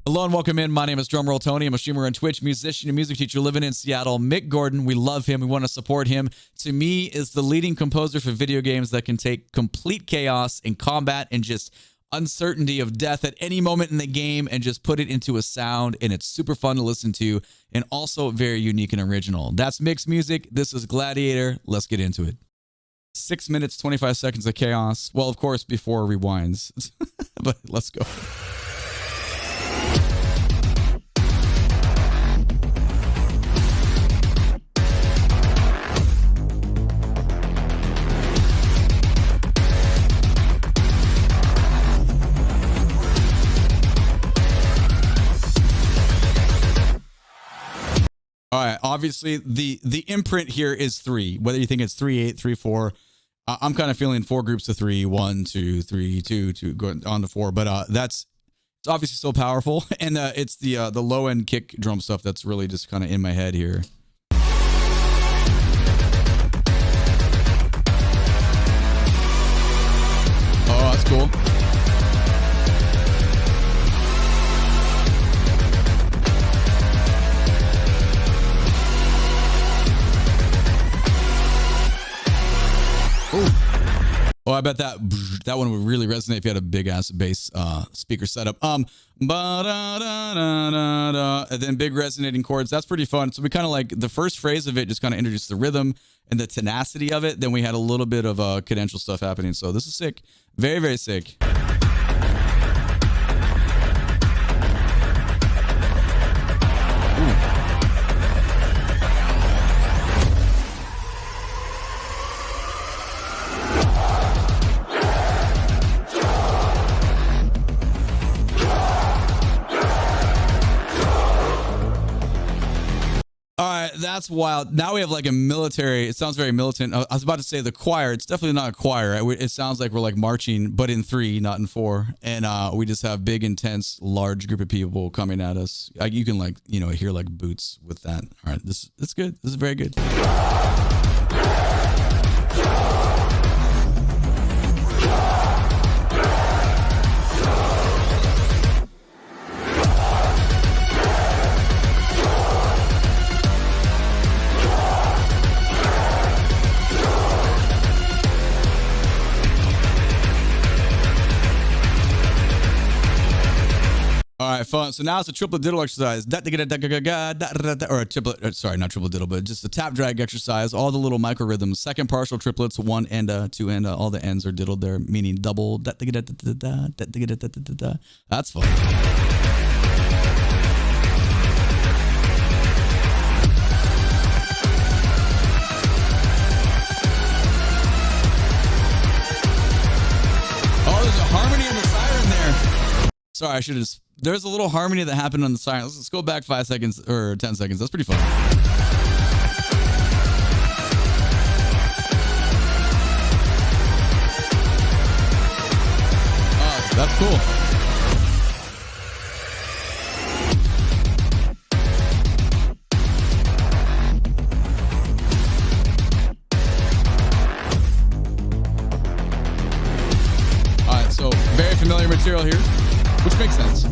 Hello and welcome in. My name is Drumroll Tony. I'm a streamer on Twitch, musician and music teacher living in Seattle. Mick Gordon, we love him. We want to support him. To me, is the leading composer for video games that can take complete chaos and combat and just uncertainty of death at any moment in the game and just put it into a sound, and it's super fun to listen to and also very unique and original. That's Mick's music. This is Gladiator. Let's get into it. 6 minutes, 25 seconds of chaos. Well, of course, before rewinds. But let's go. All right, obviously the imprint here is 3. Whether you think it's 3/8, 3/4, I'm kind of feeling 4 groups of 3, 1, 2, 3, 2, 2, going on to 4. But it's obviously so powerful, and it's the low end kick drum stuff that's really just kind of in my head here. Oh, that's cool. Oh, I bet that one would really resonate if you had a big ass bass speaker setup. And then big resonating chords. That's pretty fun. So we kind of like the first phrase of it just kind of introduced the rhythm and the tenacity of it. Then we had a little bit of cadential stuff happening. So this is sick. Very, very sick. All right, that's wild. Now we have like a military. It sounds very militant. I was about to say the choir. It's definitely not a choir. It sounds like we're like marching, but in 3, not in 4. And we just have big, intense, large group of people coming at us. You can like, hear like boots with that. All right, this is good. This is very good. All right, fun. So now it's a triplet diddle exercise. Or a triplet, sorry, not triple diddle, but just a tap drag exercise. All the little micro rhythms. Second partial triplets, 1 enda, 2 enda. All the ends are diddled there, meaning double. That's fun. Oh, there's a harmony in the siren there. Sorry, I should have. There's a little harmony that happened on the siren. Let's go back 5 seconds or 10 seconds. That's pretty fun. Oh, that's cool. All right, so very familiar material here, which makes sense.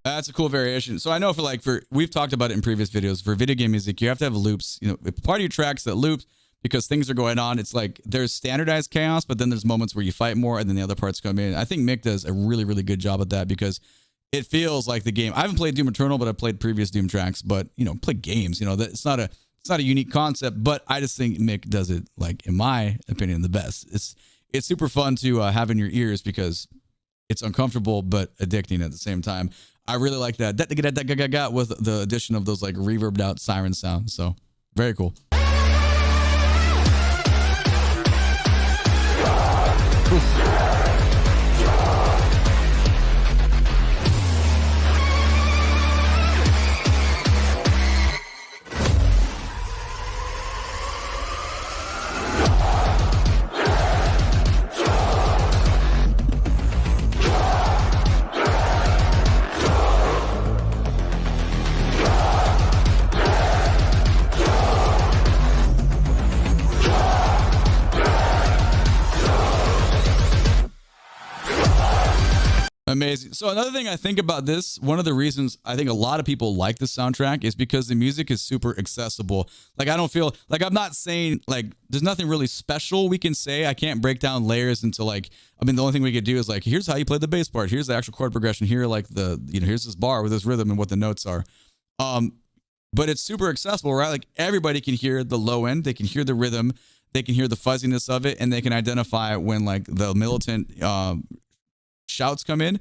That's a cool variation. So I know we've talked about it in previous videos. For video game music, you have to have loops. Part of your tracks that loop because things are going on. It's like there's standardized chaos, but then there's moments where you fight more and then the other parts come in. I think Mick does a really, really good job at that because it feels like the game. I haven't played Doom Eternal, but I've played previous Doom tracks. But play games. It's not a unique concept, but I just think Mick does it, like in my opinion, the best. It's super fun to have in your ears because it's uncomfortable but addicting at the same time. I really like that with the addition of those like reverbed out siren sounds. So very cool. Amazing. So another thing I think about this, one of the reasons I think a lot of people like the soundtrack is because the music is super accessible. Like I don't feel like I'm not saying like there's nothing really special we can say. I can't break down layers into like, I mean, the only thing we could do is like, here's how you play the bass part. Here's the actual chord progression. Here, like here's this bar with this rhythm and what the notes are. But it's super accessible, right? Like everybody can hear the low end. They can hear the rhythm. They can hear the fuzziness of it, and they can identify when like the militant shouts come in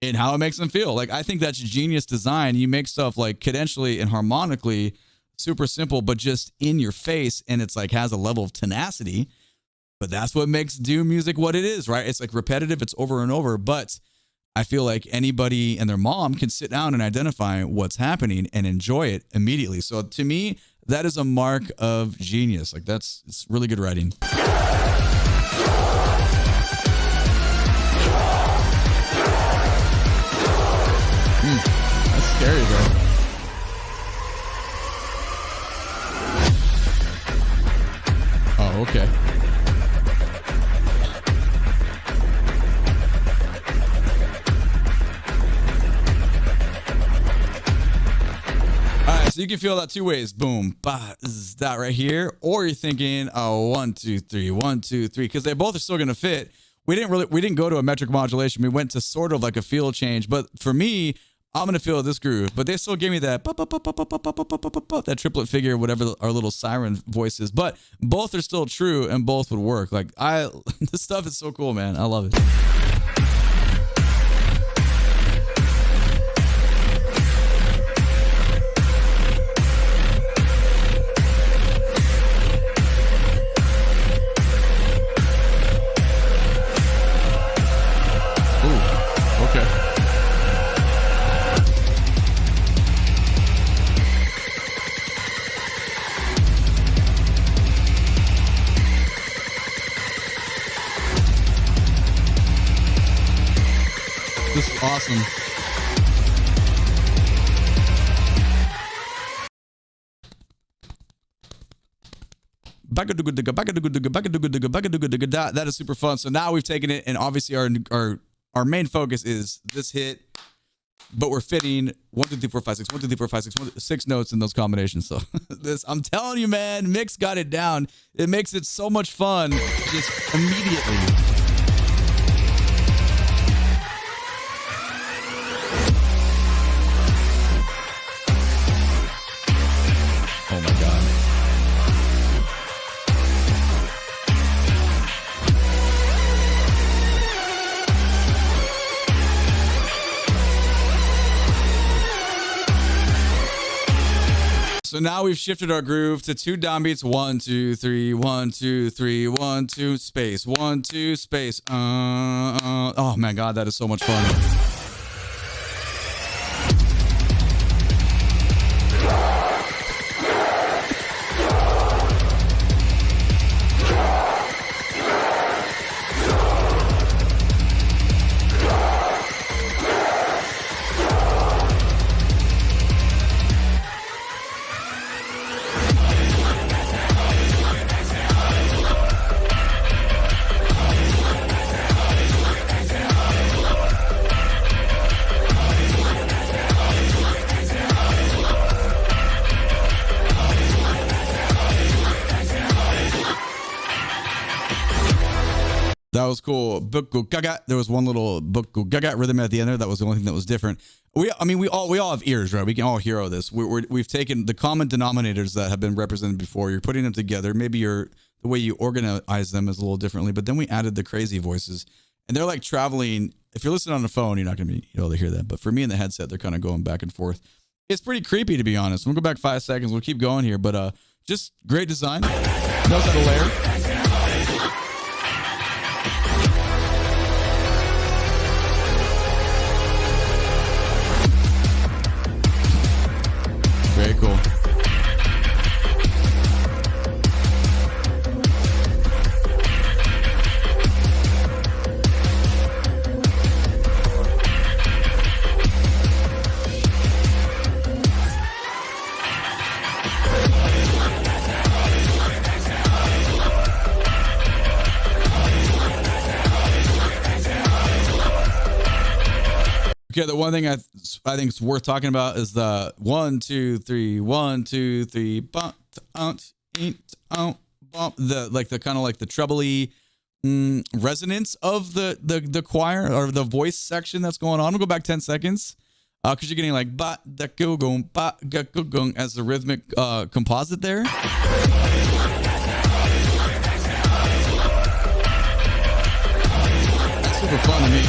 and how it makes them feel. Like I think that's genius design. You make stuff like cadentially and harmonically super simple, but just in your face, and it's like has a level of tenacity. But that's what makes Doom music what it is, right? It's like repetitive, it's over and over, but I feel like anybody and their mom can sit down and identify what's happening and enjoy it immediately. So to me, that is a mark of genius. Like it's really good writing. That's scary, bro. Oh, okay. All right, so you can feel that two ways. Boom, bah, is that right here, or you're thinking, oh, 1, 2, 3, 1, 2, 3, because they both are still gonna fit. We didn't go to a metric modulation. We went to sort of like a feel change, but for me, I'm going to feel this groove, but they still give me that that triplet figure, whatever our little siren voice is, but both are still true and both would work. Like this stuff is so cool, man. I love it. This is awesome. That is super fun. So now we've taken it, and obviously our main focus is this hit, but we're fitting 1, 2, 3, 4, 5, 6, 1, 2, 3, 4, 5, 6, 6 notes in those combinations. So this, I'm telling you, man, Mick's got it down. It makes it so much fun just immediately. Oh my God. So now we've shifted our groove to 2 down beats. 1, 2, 3, 1, 2, 3, 1, 2, space. 1, 2, space. Oh my God, that is so much fun. That was cool. There was one little rhythm at the end there. That was the only thing that was different. We all have ears, right? We can all hero this. We've taken the common denominators that have been represented before. You're putting them together. Maybe the way you organize them is a little differently. But then we added the crazy voices, and they're like traveling. If you're listening on the phone, you're not going to be able to hear that. But for me in the headset, they're kind of going back and forth. It's pretty creepy, to be honest. We'll go back 5 seconds. We'll keep going here, but just great design. Knows how to layer. Very cool. Okay, the one thing I think is worth talking about is the 1 2 3 1 2 3 bump the like the kind of like the trebly resonance of the choir or the voice section that's going on. We'll go back 10 seconds because you're getting like ba da go gong ba ga go gong as the rhythmic composite there. That's super fun to me.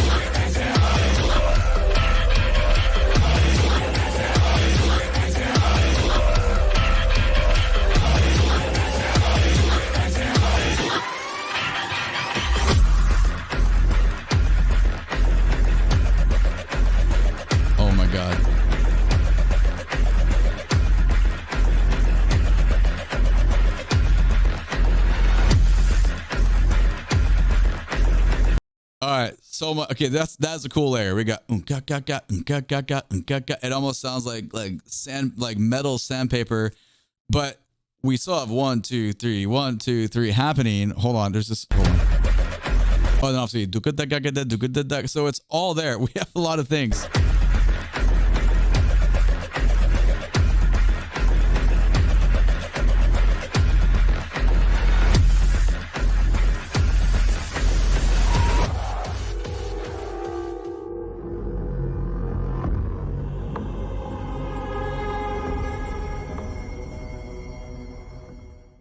All right, so much. Okay, that's a cool layer. We got it almost sounds like sand, like metal sandpaper, but we still have 1 2 3 1 2 3 happening. Hold on, there's this. Hold on. Oh, then obviously so it's all there. We have a lot of things.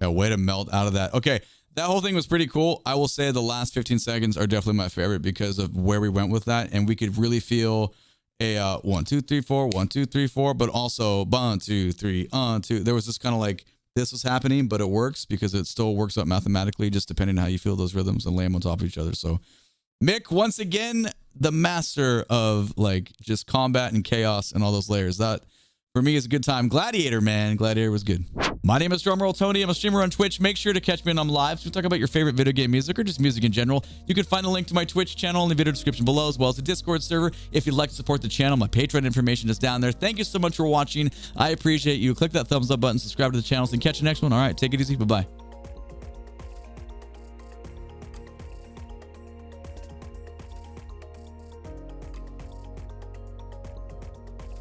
Yeah, way to melt out of that. Okay, that whole thing was pretty cool. I will say the last 15 seconds are definitely my favorite because of where we went with that, and we could really feel a 1 2 3 4 1 2 3 4, but also 1 2 3 2. There was this kind of like this was happening, but it works because it still works out mathematically, just depending on how you feel those rhythms and lay them on top of each other. So, Mick, once again, the master of like just combat and chaos and all those layers. That for me is a good time. Gladiator, man. Gladiator was good. My name is Drumroll Tony. I'm a streamer on Twitch. Make sure to catch me when I'm live. So we talk about your favorite video game music or just music in general. You can find a link to my Twitch channel in the video description below, as well as the Discord server. If you'd like to support the channel, my Patreon information is down there. Thank you so much for watching. I appreciate you. Click that thumbs up button, subscribe to the channel, and catch you next one. All right, take it easy. Bye-bye.